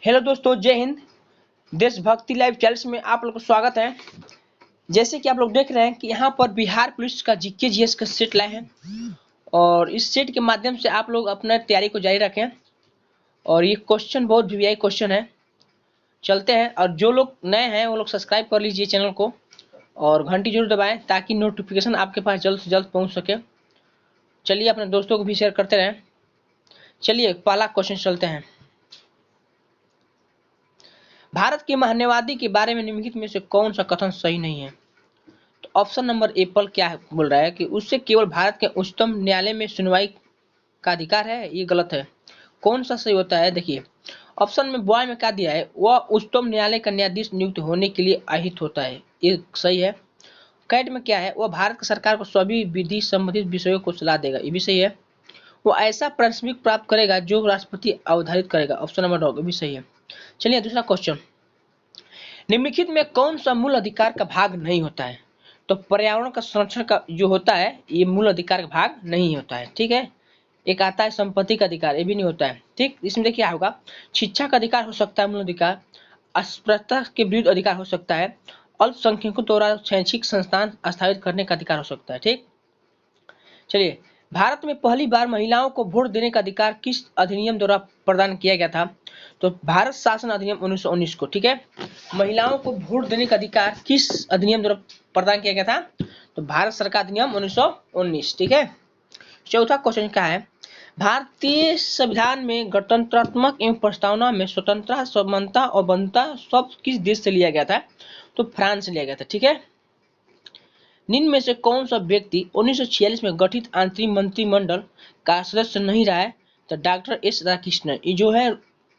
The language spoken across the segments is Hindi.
हेलो दोस्तों, जय हिंद। देशभक्ति लाइव चैनल में आप लोग को स्वागत है। जैसे कि आप लोग देख रहे हैं कि यहाँ पर बिहार पुलिस का जीके जीएस का सेट लाए हैं और इस सेट के माध्यम से आप लोग अपना तैयारी को जारी रखें। और ये क्वेश्चन बहुत वीवीआई क्वेश्चन है। चलते हैं, और जो लोग नए हैं वो लोग सब्सक्राइब कर लीजिए चैनल को और घंटी जरूर दबाएं ताकि नोटिफिकेशन आपके पास जल्द से जल्द पहुँच सके। चलिए अपने दोस्तों को भी शेयर करते रहें। चलिए पहला क्वेश्चन चलते हैं। भारत के महान्यवादी के बारे में निम्नलिखित में से कौन सा कथन सही नहीं है? तो ऑप्शन नंबर ए पर क्या बोल रहा है कि उससे केवल भारत के उच्चतम न्यायालय में सुनवाई का अधिकार है। ये गलत है। कौन सा सही होता है? देखिए ऑप्शन में बॉय में क्या दिया है, वह उच्चतम न्यायालय का न्यायाधीश नियुक्त होने के लिए अहित होता है। ये सही है। कैट में क्या है, वह भारत सरकार को सभी विधि संबंधित विषयों को सलाह देगा। ये भी सही है। वो ऐसा पारिश्रमिक प्राप्त करेगा जो राष्ट्रपति अवधारित करेगा। ऑप्शन नंबर डॉ भी सही है। चलिए दूसरा क्वेश्चन। निम्नलिखित में कौन सा मूल अधिकार का भाग नहीं होता है? तो पर्यावरण का संरक्षण का जो होता है ये मूल अधिकार का भाग नहीं होता है। ठीक है। एक आता है संपत्ति का अधिकार, ये भी नहीं होता है। ठीक, इसमें देखिए क्या होगा, शिक्षा का अधिकार हो सकता है मूल अधिकार, अस्पृश्यता के विरुद्ध अधिकार हो सकता है, अल्पसंख्यकों द्वारा शैक्षिक संस्थान स्थापित करने का अधिकार हो सकता है। ठीक, चलिए भारत में पहली बार महिलाओं को वोट देने का अधिकार किस अधिनियम द्वारा प्रदान किया गया था? तो भारत शासन अधिनियम 1919 को। ठीक है, महिलाओं को वोट देने का अधिकार किस अधिनियम द्वारा प्रदान किया गया था? तो भारत सरकार अधिनियम 1919। ठीक है। चौथा क्वेश्चन क्या है, भारतीय संविधान में गणतंत्रात्मक एवं प्रस्तावना में स्वतंत्रता, समानता और बंधुता सब किस देश से लिया गया था? तो फ्रांस से लिया गया था। ठीक है। निम्न में से कौन सा व्यक्ति 1946 में गठित आंतरिक मंत्रिमंडल का सदस्य नहीं रहा है? तो डॉक्टर एस राधाकृष्णन। ये जो है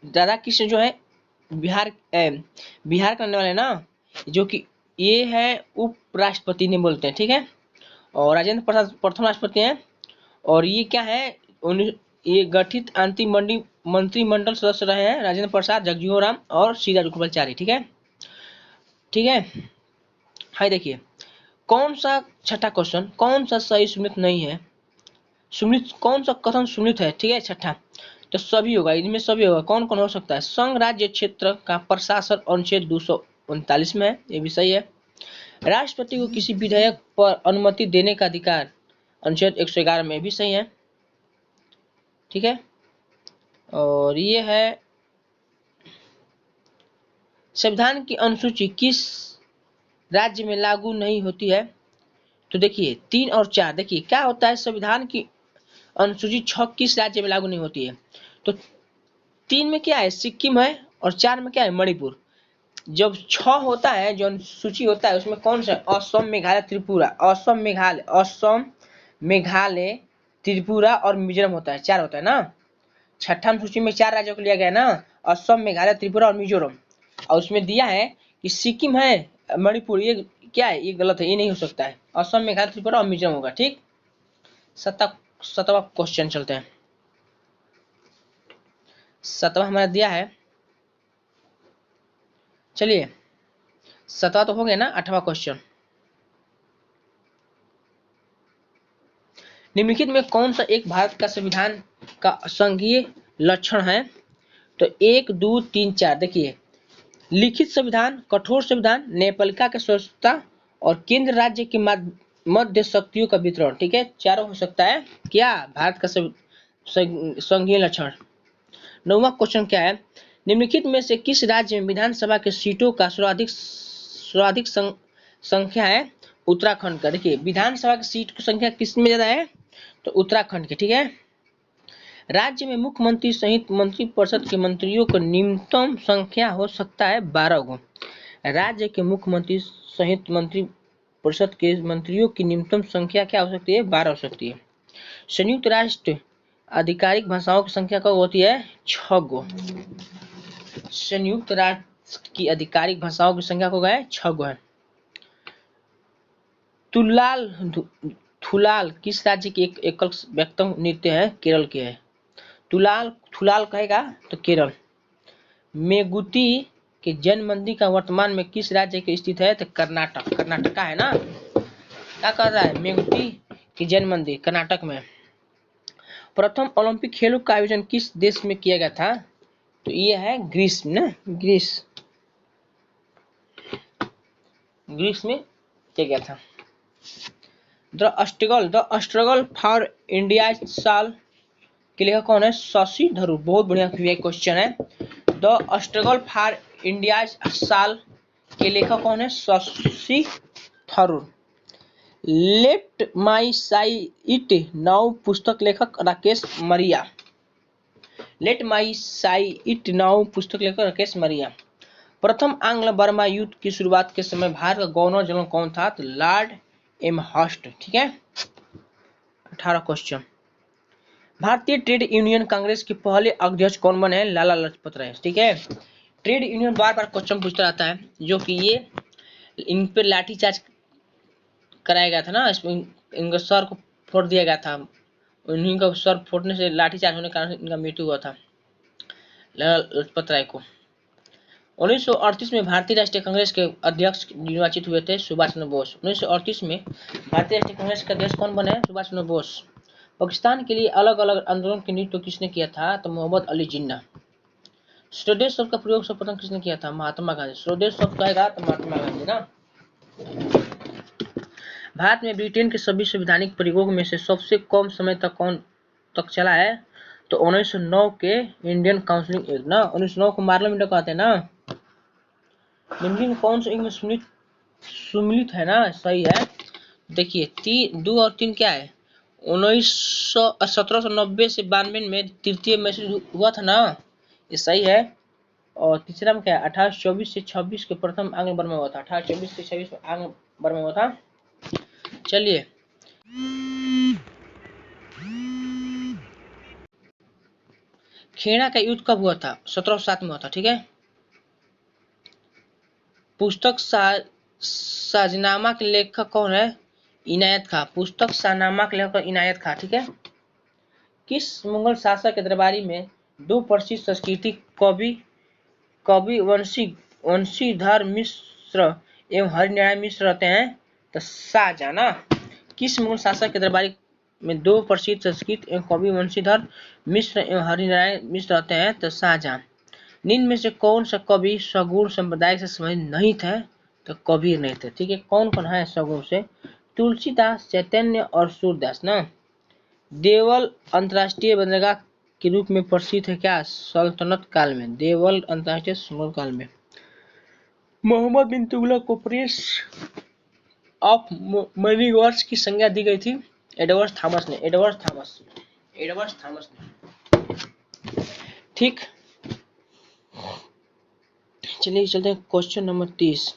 राधाकृष्णन जो है बिहार का रहने वाले ना, जो कि ये है उपराष्ट्रपति ने बोलते हैं। ठीक है। और राजेंद्र प्रसाद प्रथम राष्ट्रपति हैं। और ये क्या है, ये गठित आंतरिक मंत्रिमंडल सदस्य रहे हैं राजेंद्र प्रसाद, जगजीवन राम और सी राजगोपालाचारी। ठीक है। ठीक है। हाँ देखिए कौन सा छठा क्वेश्चन, कौन सा सही सुमित नहीं है? सुमित कौन सा कथन सुमित है? ठीक है छठा, तो सभी होगा, इनमें सभी होगा। कौन कौन हो सकता है? संघ राज्य क्षेत्र का प्रशासन अनुच्छेद 239 में है, ये भी सही है। राष्ट्रपति को किसी विधेयक पर अनुमति देने का अधिकार अनुच्छेद 111 में भी सही है। ठीक है। और ये है संविधान की अनुसूची किस राज्य में लागू नहीं होती है? तो देखिए 3 और 4, देखिए क्या होता है, संविधान की अनुसूची 6 किस राज्य में लागू नहीं होती है? तो 3 में क्या है, सिक्किम है, और 4 में क्या है, मणिपुर। जब 6 होता है जो अनुसूची होता है उसमें कौन सा? असम, मेघालय, त्रिपुरा। असम, मेघालय, त्रिपुरा और मिजोरम होता है, 4 होता है ना। छठा अनुसूची में 4 राज्यों को लिया गया ना, असम, मेघालय, त्रिपुरा और मिजोरम। और उसमें दिया है कि सिक्किम है, मणिपुर। ये क्या है, ये गलत है, ये नहीं हो सकता है। असम, मेघालय, त्रिपुरा और मिजोरम होगा। ठीक, 7वां क्वेश्चन चलते हैं। 7वां हमारा दिया है, चलिए 7वां तो हो गया ना। 8वां क्वेश्चन, निम्नलिखित में कौन सा एक भारत का संविधान का संघीय लक्षण है? तो 1, 2, 3, 4, देखिए लिखित संविधान, कठोर संविधान, न्यायपालिका की स्वतंत्रता और केंद्र राज्य की मध्य शक्तियों का वितरण। ठीक है, चारों हो सकता है क्या भारत का संघीय लक्षण। 9वां क्वेश्चन क्या है, निम्नलिखित में से किस राज्य में विधानसभा के सीटों का सर्वाधिक संख्या है? उत्तराखंड का। देखिए विधानसभा की सीट की संख्या किस में ज्यादा है? तो उत्तराखंड के। ठीक है। राज्य में मुख्यमंत्री सहित मंत्रिपरिषद के मंत्रियों की न्यूनतम संख्या हो सकता है 12 गो। राज्य के मुख्यमंत्री सहित मंत्रिपरिषद के मंत्रियों की न्यूनतम संख्या क्या हो सकती है? 12 हो सकती है। संयुक्त राष्ट्र आधिकारिक भाषाओं की संख्या कब होती है? 6 गो। संयुक्त राष्ट्र की आधिकारिक भाषाओं की संख्या को गए 6 गो है। थुलाल किस राज्य की एक एकल व्यक्तम नृत्य है? केरल के है। थुलाल कहेगा तो केरल। मेगुती के जैन मंदिर का वर्तमान में किस राज्य के स्थित है? तो कर्नाटक। कर्नाटका है ना। क्या कर रहा है? मेगुती के जैन मंदिर कर्नाटक में। प्रथम ओलंपिक खेलों का आयोजन किस देश में किया गया था? तो ये है ग्रीस ना, ग्रीस में किया गया था। द स्ट्रगल फॉर इंडिया साल के लेखक कौन है? शशि थरूर। बहुत बढ़िया क्वेश्चन है। द स्ट्रगल फॉर इंडिया साल के लेखक कौन है? Shashi Tharoor. Left my site now पुस्तक लेखक राकेश मरिया। लेट माई साइट नाउ पुस्तक लेखक राकेश मरिया। प्रथम आंग्ल बर्मा युद्ध की शुरुआत के समय भारत का गवर्नर जनरल कौन था? तो लॉर्ड एमहर्स्ट। ठीक है। 18 क्वेश्चन। भारतीय ट्रेड यूनियन कांग्रेस के पहले अध्यक्ष कौन बने? लाला लाजपत राय। ठीक है। ट्रेड यूनियन बार बार क्वेश्चन पूछता रहता है, जो कि ये इन पे लाठीचार्ज कराया गया था ना, इनका सर को फोड़ दिया गया था। उन्हीं का सर फोड़ने से, लाठीचार्ज होने के कारण इनका मृत्यु हुआ था, लाला लाजपत राय को। 1938 में भारतीय राष्ट्रीय कांग्रेस के अध्यक्ष निर्वाचित हुए थे सुभाष चंद्र बोस। 1938 में भारतीय राष्ट्रीय कांग्रेस के अध्यक्ष कौन बने? सुभाष चंद्र बोस। पाकिस्तान के लिए अलग अलग आंदोलन के नेतृत्व किसने किया था? तो मोहम्मद अली जिन्ना। स्वदेश शब्द का प्रयोग सर्वप्रथम किसने किया था? महात्मा गांधी। स्वदेश शब्द कहेगा तो महात्मा गांधी ना। भारत में ब्रिटेन के सभी संवैधानिक प्रयोगों में से सबसे कम समय तक कौन तक चला है? तो 1909 के इंडियन काउंसिल एक्ट ना। 1909 को मार्लो मिंटो कहते हैं ना। निम्नलिखित में कौन सा एक में सुमिलित है ना? सही है। देखिए 2 और 3 क्या है? 1790 से 92 में तृतीय मैसूर हुआ था ना, ये सही है। और तीसरा में क्या है? 1824 से 26 के प्रथम आंग्ल बर्मा हुआ था। 1824 से 26 में आंग्ल बर्मा हुआ था। चलिए, खेड़ा का युद्ध कब हुआ था? 1707 में हुआ था। ठीक है। पुस्तक साजनामा के लेखक कौन है? इनायत खां। पुस्तक शाहनामा के लेखक इनायत खां। ठीक है। किस मुगल शासक के दरबारी में 2 प्रसिद्ध संस्कृत कवि वंशीधर मिश्र एवं हरिनारायण मिश्र रहते हैं? तो शाहजहां ना। किस मुगल शासक के दरबारी में 2 प्रसिद्ध संस्कृत एवं कवि वंशीधर मिश्र एवं हरिनारायण मिश्र रहते हैं? तो शाहजहां। निम्न में से कौन सा कवि सगुण संप्रदाय से संबंधित नहीं थे? तो कबीर नहीं थे। ठीक है। कौन कौन है सगुण से? तुलसीदास, चैतन्य और सूरदास ना। देवल अंतर्राष्ट्रीय बंदरगाह के रूप में प्रसिद्ध है क्या? सल्तनत काल में। देवल अंतर्राष्ट्रीय सल्तनत काल में। मोहम्मद बिन तुगलक को प्रिंस ऑफ मनी वर्ड्स की संज्ञा दी गई थी? एडवर्ड थॉमस ने। ठीक। चलिए चलते हैं क्वेश्चन नंबर 30।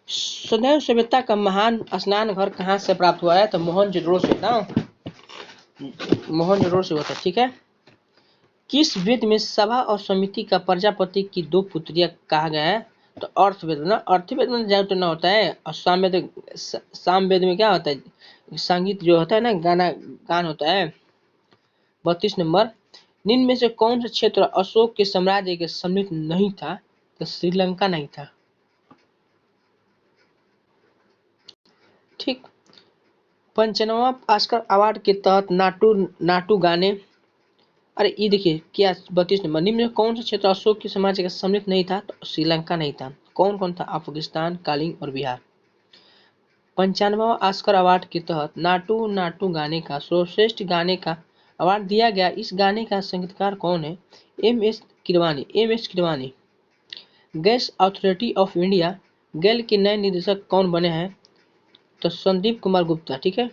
सदैव सभ्यता का महान स्नान घर कहाँ से प्राप्त हुआ है? तो मोहनजोदड़ो से ना। मोहनजोदड़ो से हुआ था। ठीक है। किस वेद में सभा और समिति का प्रजापति की 2 पुत्रियां कहा गया है? तो अर्थवेद ना। अर्थवेद में जादू ना होता है। और सामवेद में क्या होता है? संगीत जो होता है ना, गान होता है। 32 नंबर। निम्न में से कौन सा क्षेत्र अशोक के साम्राज्य के सम्मिलित नहीं था? तो श्रीलंका नहीं था। ठीक। 95वां ऑस्कर अवार्ड के तहत नाटू गाने, अरे ये देखिए क्या 32 नंबर। निम्न में कौन सा क्षेत्र अशोक के साम्राज्य का सम्मिलित नहीं था? तो श्रीलंका नहीं था। कौन कौन था? अफगानिस्तान, कालिंग और बिहार। 95वां ऑस्कर अवार्ड के तहत नाटू गाने का सर्वश्रेष्ठ गाने का अवार्ड दिया गया। इस गाने का संगीतकार कौन है? M S. Keeravani. Gas authority of India GAIL के नए निदेशक कौन बने हैं? तो संदीप कुमार गुप्ता। ठीक है।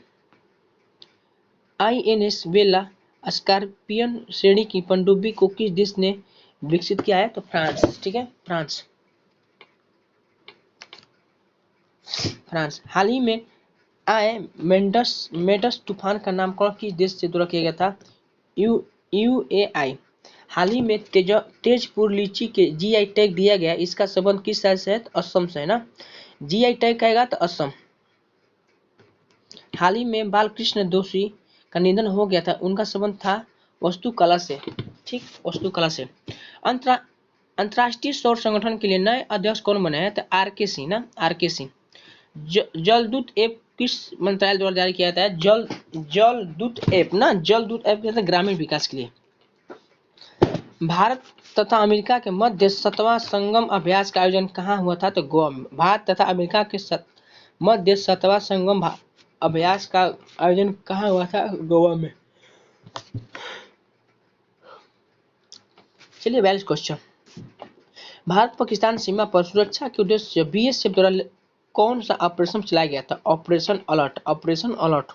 INS वेला स्कॉर्पियन श्रेणी की पनडुब्बी को किस देश ने विकसित किया है? तो फ्रांस। ठीक है। फ्रांस। हाल ही में आए मेडस तूफान का नामकरण किस देश से द्वारा किया गया था? UAE। हाल ही में तेजपुर लीची के GI टैग दिया गया। इसका संबंध किस राज्य से है? तो असम से है ना। GI टैग कहेगा तो असम। हाल ही में बालकृष्ण दोषी का निधन हो गया था। उनका संबंध था वास्तुकला से। ठीक। वास्तुकला से। अंतर्राष्ट्रीय सौर संगठन के लिए नए अध्यक्ष कौन बने हैं? तो RK सिंह ना। RK सिंह। जलदूत ऐप किस मंत्रालय द्वारा जारी किया जाता है? जलदूत ऐप ना। जलदूत ऐप कहते हैं ग्रामीण विकास के लिए। भारत तथा अमेरिका के मध्य 7वां संगम अभ्यास का आयोजन कहाँ हुआ था? तो गोवा में। भारत तथा अमेरिका के मध्य 7वां संगम अभ्यास का आयोजन कहाँ हुआ था? गोवा में। चलिए 42 क्वेश्चन। भारत पाकिस्तान सीमा पर सुरक्षा के उद्देश्य से बीएसएफ द्वारा कौन सा ऑपरेशन चलाया गया था? Operation alert. Operation alert.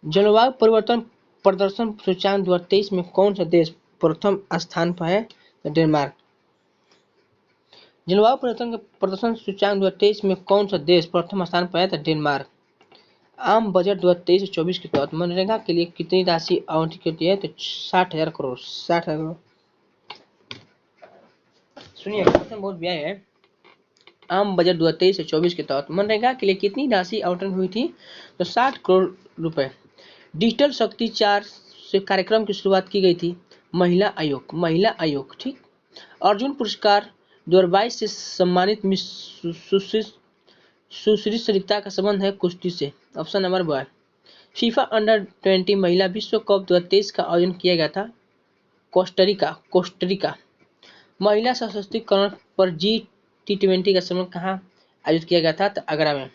जलवायु परिवर्तन प्रदर्शन सूचकांक 2023 में कौन सा देश प्रथम स्थान पर है? डेनमार्क। जलवायु परिवर्तन के प्रदर्शन सूचकांक 2023 में कौन सा देश प्रथम स्थान पर है? तो डेनमार्क। आम बजट 2023-24 के तहत मनरेगा के लिए कितनी राशि आवंटित की है? तो 60,000 करोड़। 60,000 करोड़। सुनिए क्वेश्चन बहुत व्याय है। आम बजट 2023-24 के तहत मनरेगा के लिए कितनी राशि आवंटन हुई थी? तो 60 करोड़ रुपए। डिजिटल शक्ति 4 से कार्यक्रम की शुरुआत की गई थी। महिला आयोग। महिला आयोग। ठीक। अर्जुन पुरस्कार 2022 से सम्मानित मिस सुश्री सरिता का संबंध है कुश्ती से। Option number 2। फीफा अंडर 20 महिला विश्व कप 2023 का आयोजन किया गया था कोस्टरिका। महिला सशक्तिकरण पर G20 का सम्मेलन कहाँ आयोजित किया गया था? तो आगरा में।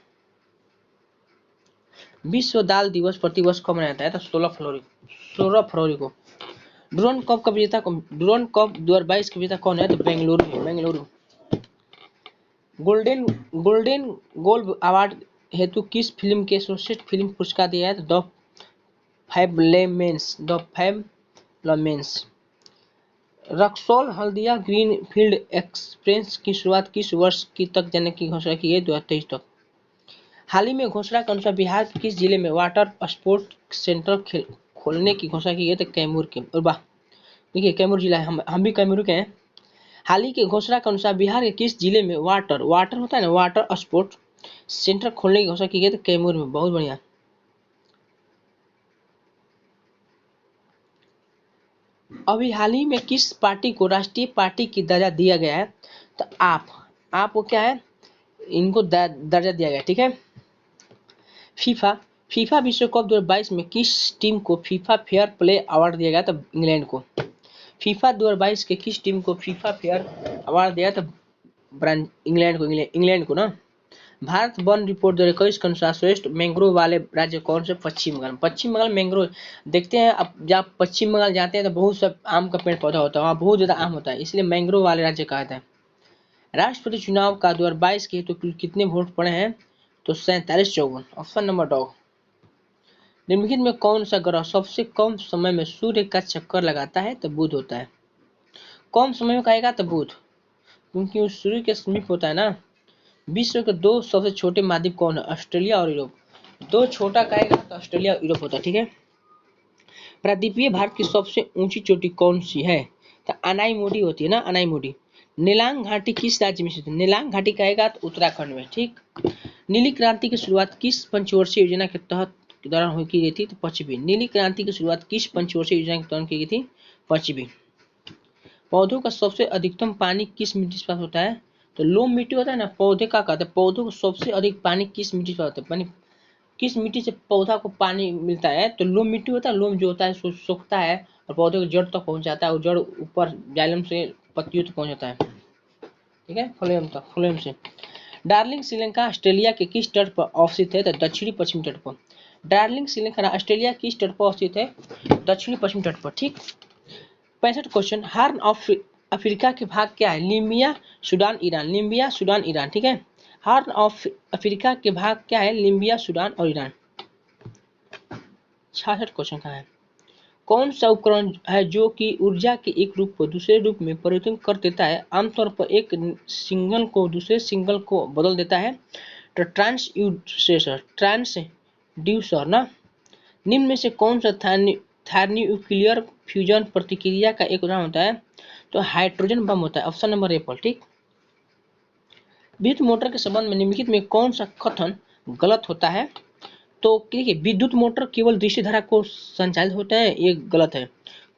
विश्व दाल दिवस प्रतिवर्ष कब मनाया जाता है? तो 16 फरवरी को। ड्रोन कप 2022 का विजेता कौन है? तो बेंगलुरु। गोल्डन ग्लोब अवार्ड हेतु किस फिल्म के सर्वश्रेष्ठ फिल्म पुरस्कार दिया है? तो the Fabelmans. Raxaul Haldia green field express की शुरुआत किस वर्ष की तक जाने की घोषणा की गई? 2023 तक। हाल ही में घोषणा के अनुसार बिहार के किस जिले में वाटर स्पोर्ट्स सेंटर खोलने की घोषणा की गई? तो कैमूर के। और वाह, देखिए कैमूर जिला है, हम भी कैमूर के हैं। हाल ही के घोषणा के अनुसार बिहार के किस जिले में वाटर होता है ना, वाटर स्पोर्ट्स सेंटर खोलने की घोषणा की गई? तो कैमूर में। बहुत बढ़िया। अभी हाल ही में किस पार्टी को राष्ट्रीय पार्टी की दर्जा दिया गया है? तो आप को क्या है, इनको दर्जा दिया गया। ठीक है। फीफा विश्व कप 2022 में किस टीम को फीफा फेयर प्ले अवार्ड दिया गया? तो इंग्लैंड को। फीफा 2022 के किस टीम को फीफा फेयर अवार्ड दिया? तो इंग्लैंड को ना। भारत वन रिपोर्ट 2021 के अनुसार श्रेष्ठ मैंग्रोव वाले राज्य कौन से? पश्चिम बंगाल मैंग्रोव देखते हैं। अब जब पश्चिम बंगाल जाते हैं तो बहुत सब आम का पेड़ पौधा होता है, वहाँ बहुत ज्यादा आम होता है, इसलिए मैंग्रोव वाले राज्य कहा जाता है। राष्ट्रपति चुनाव का 2022 के हेतु कितने वोट पड़े हैं? तो 47-54। Option number 2। निम्नलिखित में कौन सा ग्रह सबसे कम समय में सूर्य का चक्कर लगाता है? तो बुध होता है। कम समय में कहेगा तो बुध, क्योंकि वो सूर्य के समीप होता है ना। विश्व के 2 सबसे छोटे महाद्वीप कौन है? ऑस्ट्रेलिया और यूरोप। 2 छोटा कहेगा तो ऑस्ट्रेलिया और यूरोप होता है। ठीक है। प्रायद्वीपीय भारत की सबसे ऊंची चोटी कौन सी है? तो अनाईमुडी होती है ना, अनाईमुडी। नीलांग घाटी किस राज्य में स्थित है? नीलांग घाटी कहेगा तो उत्तराखंड में। ठीक। नीली क्रांति की शुरुआत किस पंचवर्षीय योजना के तहत के दौरान की गई थी? तो 25वीं। नीली क्रांति की शुरुआत किस पंचवर्षीय योजना के दौरान की गई थी? 25वीं। पौधों का सबसे अधिकतम पानी किस मिट्टी से प्राप्त होता है? तो लोम मिट्टी होता है ना, पौधे का कहते हैं पौधों को सबसे अधिक पानी किस मिट्टी से प्राप्त होता है? पानी किस मिट्टी से पौधा को पानी मिलता है? तो लोम मिट्टी होता है। लोम जो होता है सूखता है और पौधे को जड़ तक पहुंचाता है, और जड़ ऊपर जाइलम से पत्तियों तक पहुंचाता है। ठीक है। फ्लोएम से। डार्लिंग श्रीलंका ऑस्ट्रेलिया के किस तट पर अवस्थित है? तो दक्षिणी पश्चिमी तट पर। डार्लिंग श्रीलंका ऑस्ट्रेलिया किस तट पर अवस्थित है? दक्षिणी पश्चिमी तट पर। ठीक। 65 क्वेश्चन। हार्न ऑफ अफ्रीका के भाग क्या है? Libya, Sudan, Iran. ठीक है। हार्न ऑफ अफ्रीका के भाग क्या है? लीबिया, सूडान और ईरान। 66 क्वेश्चन का है। कौन सा उपकरण है जो कि ऊर्जा के एक रूप को दूसरे रूप में परिवर्तन कर देता है? आमतौर पर एक सिग्नल को दूसरे सिग्नल को बदल देता है। तो ट्रांसड्यूसर ना। निम्न में से कौन सा थर्मोन्यूक्लियर फ्यूजन प्रतिक्रिया का एक उदाहरण होता है? तो हाइड्रोजन बम होता है। Option number Apple. ठीक। विद्युत मोटर के संबंध में निम्नलिखित में कौन सा कथन गलत होता है? तो देखिए, विद्युत मोटर केवल दृश्य धारा को संचालित होता है, ये गलत है।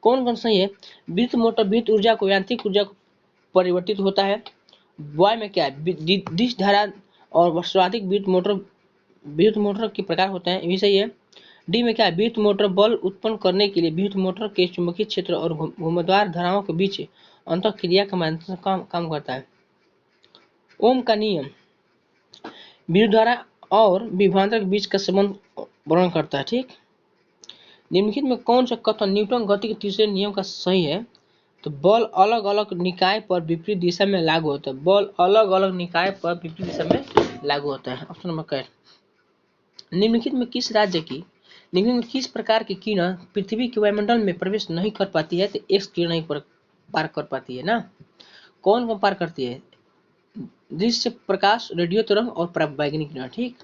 कौन सही है? विद्युत मोटर विद्युत ऊर्जा को यांत्रिक ऊर्जा को परिवर्तित होता है। वाय में क्या है? दृश्य धारा और सर्वाधिक विद्युत मोटर के प्रकार होते हैं, ये भी सही है। डी में क्या है, विद्युत मोटर बल उत्पन्न करने के लिए विद्युत मोटर के चुंबकीय क्षेत्र और घुमावदार धाराओं के बीच अंतःक्रिया के माध्यम से काम करता है। ओम का नियम विद्युत धारा और विभवांतर के बीच का संबंध वर्णन करता है। ठीक, निम्नलिखित में कौन सा कथन न्यूटन गति के तीसरे नियम का सही है? तो बल अलग अलग निकाय पर विपरीत दिशा में लागू होता है। बल अलग अलग निकाय पर विपरीत दिशा में लागू होता है। ऑप्शन नंबर क। निम्नलिखित में किस राज्य की निम्नलिखित में किस प्रकार की किरण पृथ्वी के वायुमंडल में प्रवेश नहीं कर पाती है? तो एक्स किरण नहीं पार कर पाती है ना। कौन पार करती है? दृश्य प्रकाश, रेडियो तरंग और पराबैंगनी किरण। ठीक,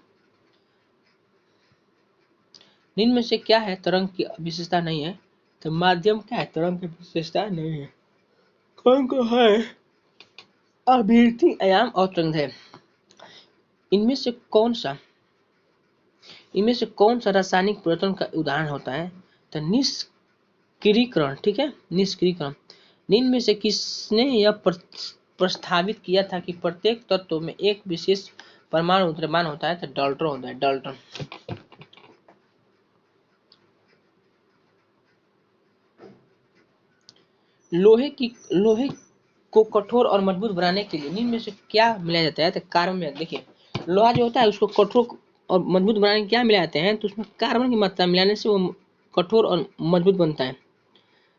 निम्न में से क्या है तरंग की विशेषता नहीं है? तो माध्यम क्या है, तरंग की विशेषता नहीं है। कौन को है? आवृत्ति, आयाम और तरंग है। इनमें से कौन सा रासायनिक परिवर्तन का उदाहरण होता है? तो निष्क्रियकरण। ठीक है, निष्क्रियकरण। निम्न में से किसने यह प्रस्तावित किया था कि प्रत्येक तत्व में एक विशेष परमाणु द्रव्यमान होता है? तो डाल्टन होता है, डाल्टन। लोहे को कठोर और मजबूत बनाने के लिए निम्न में से क्या मिलाया जाता है? तो कार्बन में। देखिए, लोहा जो होता है उसको कठोर और मजबूत बनाने के क्या मिलाए जाते हैं? तो उसमें कार्बन की मात्रा मिलाने से वो कठोर और मजबूत बनता है।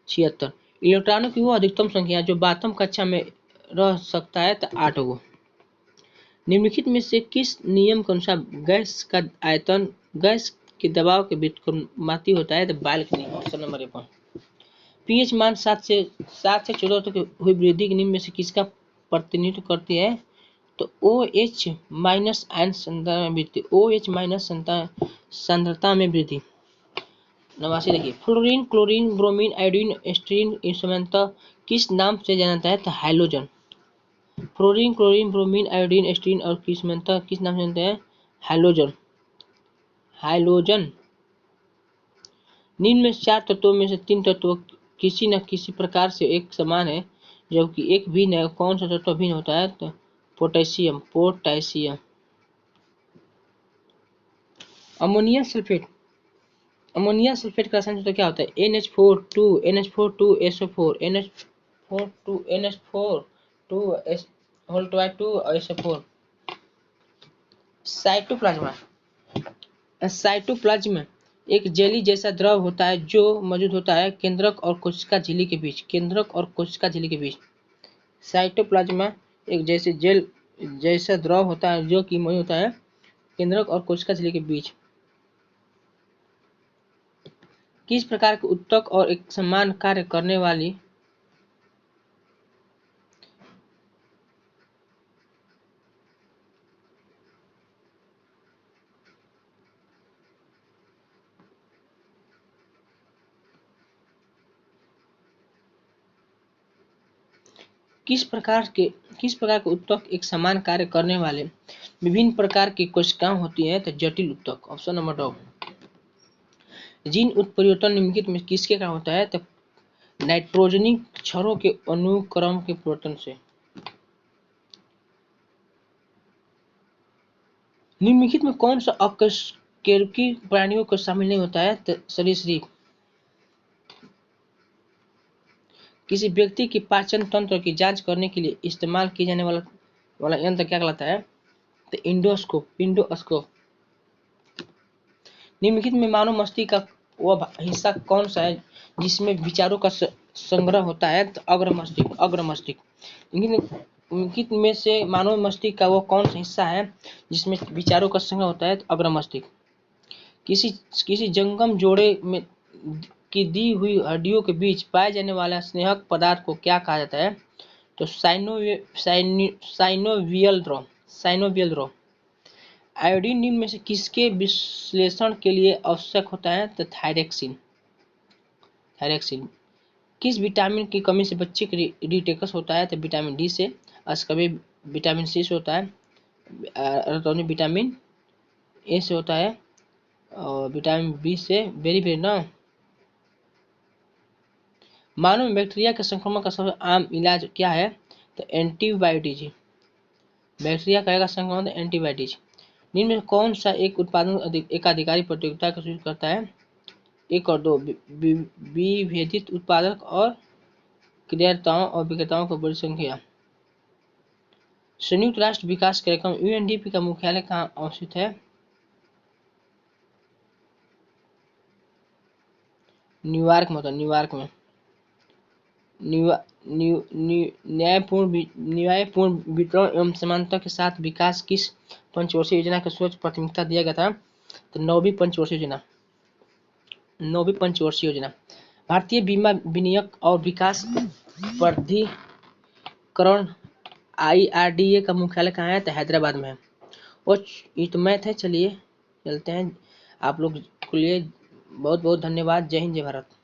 76 इलेक्ट्रॉनों की वो अधिकतम संख्या जो बातम कक्षा में रह सकता है? तो 8 गो। निम्नलिखित में से किस नियम के अनुसार गैस का आयतन गैस के दबाव के व्युत्क्रमानुपाती होता है? तो बायल के नियम। Option number 1। पीएच मान 7 से 14 तक हुई वृद्धि निम्न में से किसका प्रतिनिधित्व करती है? तो OH माइनस आयन सांद्रता में वृद्धि। OH माइनस सांद्रता में वृद्धि। 89 देखिए, फ्लोरीन, क्लोरीन, ब्रोमीन, आयोडीन, एस्ट्रीन सामान्यतः किस नाम से जाना जाता है? तो halogen. Fluorine, chlorine, bromine, iodine, एस्ट्रीन और किस नाम से जानते हैं? हैलोजन। हैलोजन। निम्न में 4 तत्वों में से 3 तत्व किसी न किसी प्रकार से एक समान है जबकि एक भिन्न है। कौन सा तत्व भिन्न होता है? तो पोटेशियम। अमोनिया सल्फेट का रासायनिक सूत्र क्या होता है? NH4 2 साइटोप्लाज्म एक जेली जैसा द्रव होता है जो मौजूद होता है केंद्रक और कोशिका झिल्ली के बीच। साइटोप्लाज्म एक जेल जैसा द्रव होता है जो कि मौजूद होता है केंद्रक और कोशिका झिल्ली के बीच। किस प्रकार के उत्तक और एक समान कार्य करने वाली किस प्रकार के उत्तक एक समान कार्य करने वाले विभिन्न प्रकार की कोशिकाएं होती हैं? तो जटिल उत्तक। Option number 2। जीन उत्परिवर्तन निम्नलिखित में किसके कारण होता है? तो नाइट्रोजनी क्षारों के अनुक्रम के परिवर्तन से। निम्नलिखित में कौन सा अकशेरुकी प्राणियों को शामिल नहीं होता है? तो सरीसृप। किसी व्यक्ति की पाचन तंत्र की जांच करने के लिए इस्तेमाल किए जाने वाला यंत्र क्या कहलाता है? तो इंडोस्कोप। निम्नलिखित में मानव मस्तिष्क का वह हिस्सा कौन सा है जिसमें विचारों का संग्रह होता है? तो अग्रमस्तिष्क। निम्नलिखित में से मानव मस्तिष्क का वो कौन सा हिस्सा है जिसमें विचारों का संग्रह होता है? तो अग्रमस्तिष्क। किसी जंगम जोड़े में की दी हुई हड्डियों के बीच पाए जाने वाला स्नेहक पदार्थ को क्या कहा जाता है? तो साइनोवियल द्रव। आयोडीन निम्न में से किसके विश्लेषण के लिए आवश्यक होता है? तो थायरॉक्सिन। किस विटामिन की कमी से बच्चे को डिटेक्स होता है? तो विटामिन डी से। अस्कर्बिक विटामिन सी से होता है। एरोटोनिक विटामिन ए से होता है और विटामिन बी से बेरी ना। मानव में बैक्टीरिया के संक्रमण का सबसे आम इलाज क्या है? तो एंटीबायोटिक। बैक्टीरिया का संक्रमण एंटीबायोटिक। निम्न में कौन सा एक उत्पादन एकाधिकारी प्रतियोगिता का सूचित करता है? एक और दो विभेदित उत्पादक और क्रेताओं और विक्रेताओं को बड़ी संख्या। संयुक्त राष्ट्र विकास कार्यक्रम यूएनडीपी का मुख्यालय कहाँ अवस्थित है? न्यूयॉर्क में होता है, न्यूयॉर्क में। न्यायपूर्ण वितरण एवं समानता के साथ विकास किस पंचवर्षीय योजना को सर्वोच्च प्राथमिकता दिया गया था? तो नौवीं पंचवर्षीय योजना। भारतीय बीमा विनियम और विकास प्राधिकरण IRDA का मुख्यालय कहाँ है? तो हैदराबाद में है। और ये तो मैथ है। चलिए चलते हैं। आप लोग के लिए बहुत बहुत धन्यवाद। जय हिंद, जय भारत।